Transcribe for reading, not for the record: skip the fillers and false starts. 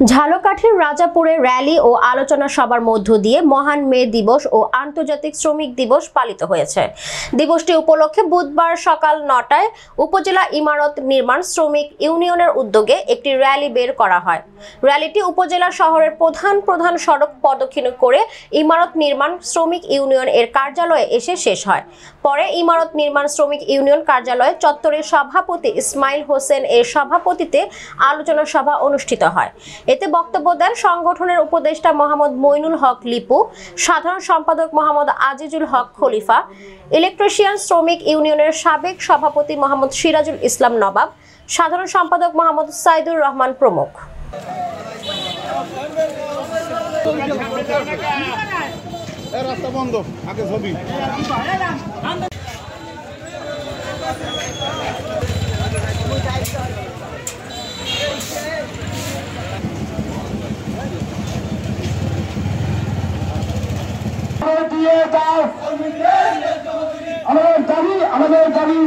ঝালকাঠির রাজাপুরে র্যালি ও আলোচনা সভার মধ্য দিয়ে মহান মে দিবস ও আন্তর্জাতিক শ্রমিক দিবস পালিত হয়েছে। দিবসটি উপলক্ষে বুধবার সকাল ৯টায় উপজেলা ইমারত নির্মাণ শ্রমিক ইউনিয়নের উদ্যোগে একটি র্যালি বের করা হয়। র্যালিটি উপজেলা শহরের প্রধান সড়ক প্রদক্ষিণ করে ইমারত নির্মাণ শ্রমিক ইউনিয়ন এর কার্যালয়ে এসে শেষ হয়। পরে ইমারত নির্মাণ শ্রমিক ইউনিয়ন কার্যালয়ে চত্বরের সভাপতি ইসমাইল হোসেন এর সভাপতিত্বে আলোচনা সভা অনুষ্ঠিত হয়। এতে বক্তব্য দেন সংগঠনের উপদেষ্টা মোহাম্মদ মইনুল হক লিপু, সাধারণ সম্পাদক মোহাম্মদ আজিজুল হক খলিফা, ইলেকট্রিশিয়ান শ্রমিক ইউনিয়নের সাবেক সভাপতি মোহাম্মদ সিরাজুল ইসলাম নবাব, সাধারণ সম্পাদক মোহাম্মদ সাইদুর রহমান প্রমুখ। রাস্তা বন্ধ, আগে ছবি। আমাদের দাবি